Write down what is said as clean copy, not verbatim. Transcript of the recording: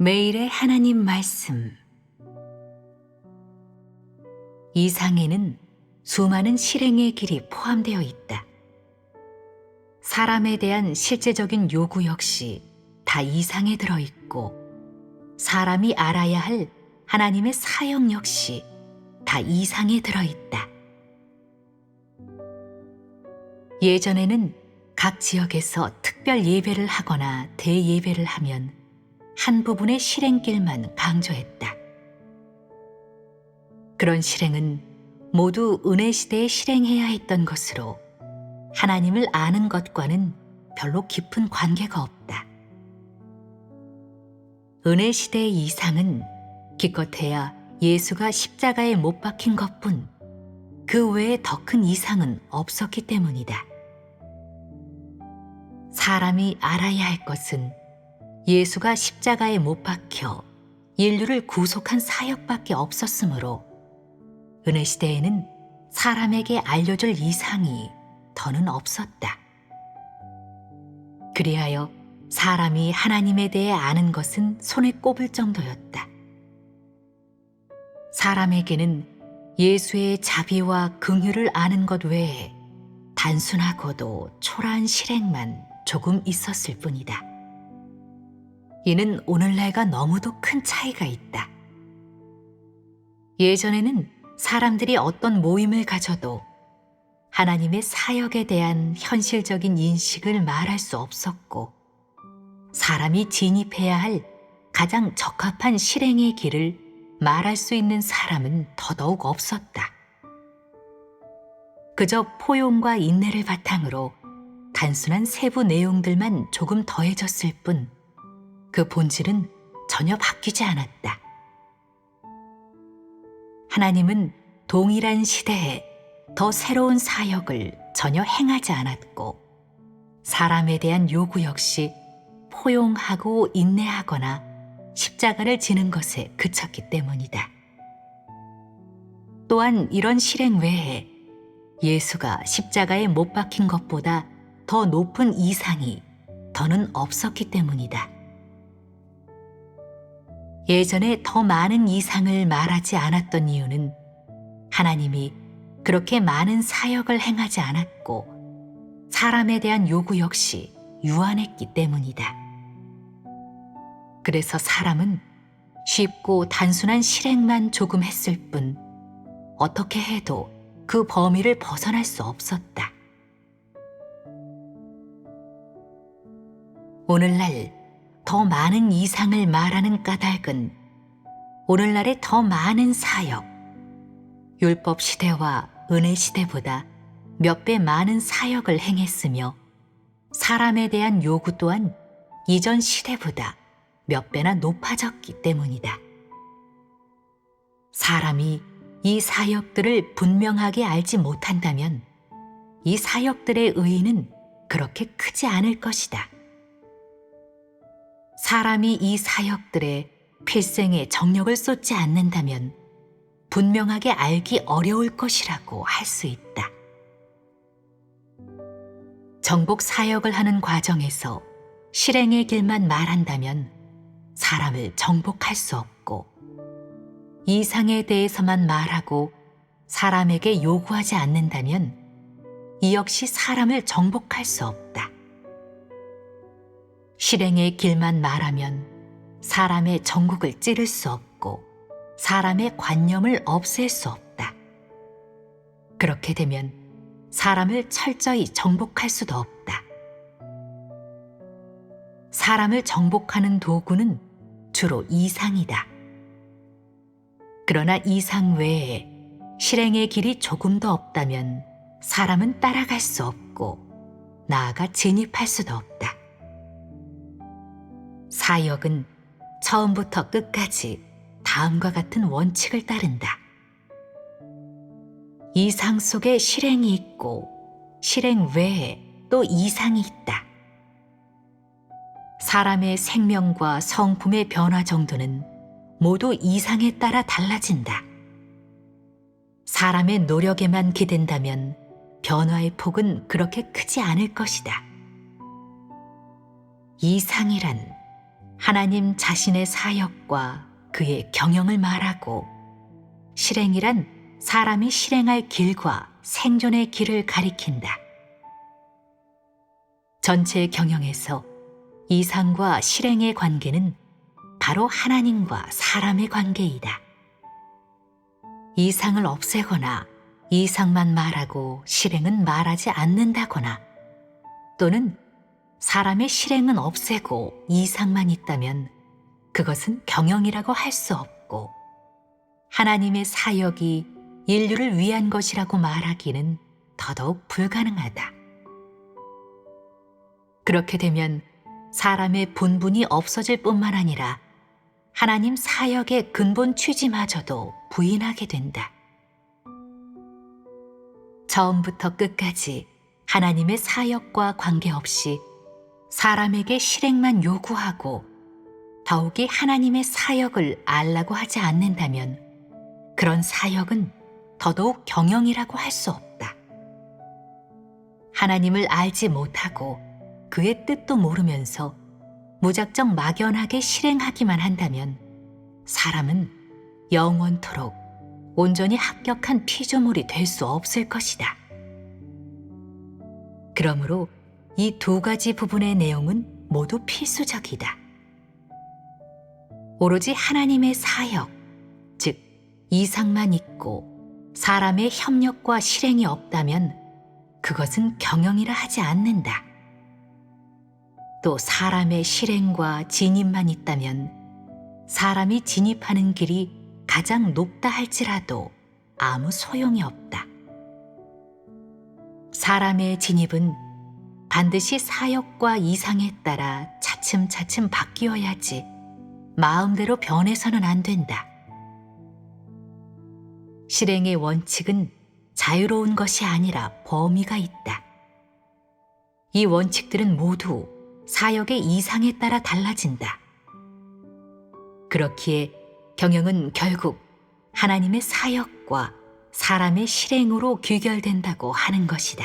매일의 하나님 말씀. 이상에는 수많은 실행의 길이 포함되어 있다. 사람에 대한 실제적인 요구 역시 다 이상에 들어있고, 사람이 알아야 할 하나님의 사역 역시 다 이상에 들어있다. 예전에는 각 지역에서 특별 예배를 하거나 대예배를 하면 한 부분의 실행길만 강조했다. 그런 실행은 모두 은혜 시대에 실행해야 했던 것으로 하나님을 아는 것과는 별로 깊은 관계가 없다. 은혜 시대의 이상은 기껏해야 예수가 십자가에 못 박힌 것뿐, 그 외에 더 큰 이상은 없었기 때문이다. 사람이 알아야 할 것은 예수가 십자가에 못 박혀 인류를 구속한 사역밖에 없었으므로, 은혜 시대에는 사람에게 알려줄 이상이 더는 없었다. 그리하여 사람이 하나님에 대해 아는 것은 손에 꼽을 정도였다. 사람에게는 예수의 자비와 긍휼을 아는 것 외에 단순하고도 초라한 실행만 조금 있었을 뿐이다. 이는 오늘날과 너무도 큰 차이가 있다. 예전에는 사람들이 어떤 모임을 가져도 하나님의 사역에 대한 현실적인 인식을 말할 수 없었고, 사람이 진입해야 할 가장 적합한 실행의 길을 말할 수 있는 사람은 더더욱 없었다. 그저 포용과 인내를 바탕으로 단순한 세부 내용들만 조금 더해졌을 뿐, 그 본질은 전혀 바뀌지 않았다. 하나님은 동일한 시대에 더 새로운 사역을 전혀 행하지 않았고, 사람에 대한 요구 역시 포용하고 인내하거나 십자가를 지는 것에 그쳤기 때문이다. 또한 이런 실행 외에 예수가 십자가에 못 박힌 것보다 더 높은 이상이 더는 없었기 때문이다. 예전에 더 많은 이상을 말하지 않았던 이유는 하나님이 그렇게 많은 사역을 행하지 않았고, 사람에 대한 요구 역시 유한했기 때문이다. 그래서 사람은 쉽고 단순한 실행만 조금 했을 뿐, 어떻게 해도 그 범위를 벗어날 수 없었다. 오늘날 더 많은 이상을 말하는 까닭은 오늘날의 더 많은 사역, 율법 시대와 은혜 시대보다 몇 배 많은 사역을 행했으며, 사람에 대한 요구 또한 이전 시대보다 몇 배나 높아졌기 때문이다. 사람이 이 사역들을 분명하게 알지 못한다면 이 사역들의 의의는 그렇게 크지 않을 것이다. 사람이 이 사역들에 필생의 정력을 쏟지 않는다면 분명하게 알기 어려울 것이라고 할 수 있다. 정복 사역을 하는 과정에서 실행의 길만 말한다면 사람을 정복할 수 없고, 이상에 대해서만 말하고 사람에게 요구하지 않는다면 이 역시 사람을 정복할 수 없다. 실행의 길만 말하면 사람의 정국을 찌를 수 없고, 사람의 관념을 없앨 수 없다. 그렇게 되면 사람을 철저히 정복할 수도 없다. 사람을 정복하는 도구는 주로 이상이다. 그러나 이상 외에 실행의 길이 조금도 없다면 사람은 따라갈 수 없고, 나아가 진입할 수도 없다. 사역은 처음부터 끝까지 다음과 같은 원칙을 따른다. 이상 속에 실행이 있고, 실행 외에 또 이상이 있다. 사람의 생명과 성품의 변화 정도는 모두 이상에 따라 달라진다. 사람의 노력에만 기댄다면 변화의 폭은 그렇게 크지 않을 것이다. 이상이란 하나님 자신의 사역과 그의 경영을 말하고, 실행이란 사람이 실행할 길과 생존의 길을 가리킨다. 전체 경영에서 이상과 실행의 관계는 바로 하나님과 사람의 관계이다. 이상을 없애거나 이상만 말하고 실행은 말하지 않는다거나, 또는 사람의 실행은 없애고 이상만 있다면 그것은 경영이라고 할 수 없고, 하나님의 사역이 인류를 위한 것이라고 말하기는 더더욱 불가능하다. 그렇게 되면 사람의 본분이 없어질 뿐만 아니라 하나님 사역의 근본 취지마저도 부인하게 된다. 처음부터 끝까지 하나님의 사역과 관계없이 사람에게 실행만 요구하고 더욱이 하나님의 사역을 알라고 하지 않는다면 그런 사역은 더더욱 경영이라고 할 수 없다. 하나님을 알지 못하고 그의 뜻도 모르면서 무작정 막연하게 실행하기만 한다면 사람은 영원토록 온전히 합격한 피조물이 될 수 없을 것이다. 그러므로 이 두 가지 부분의 내용은 모두 필수적이다. 오로지 하나님의 사역, 즉 이상만 있고 사람의 협력과 실행이 없다면 그것은 경영이라 하지 않는다. 또 사람의 실행과 진입만 있다면 사람이 진입하는 길이 가장 높다 할지라도 아무 소용이 없다. 사람의 진입은 반드시 사역과 이상에 따라 차츰차츰 바뀌어야지 마음대로 변해서는 안 된다. 실행의 원칙은 자유로운 것이 아니라 범위가 있다. 이 원칙들은 모두 사역의 이상에 따라 달라진다. 그렇기에 경영은 결국 하나님의 사역과 사람의 실행으로 귀결된다고 하는 것이다.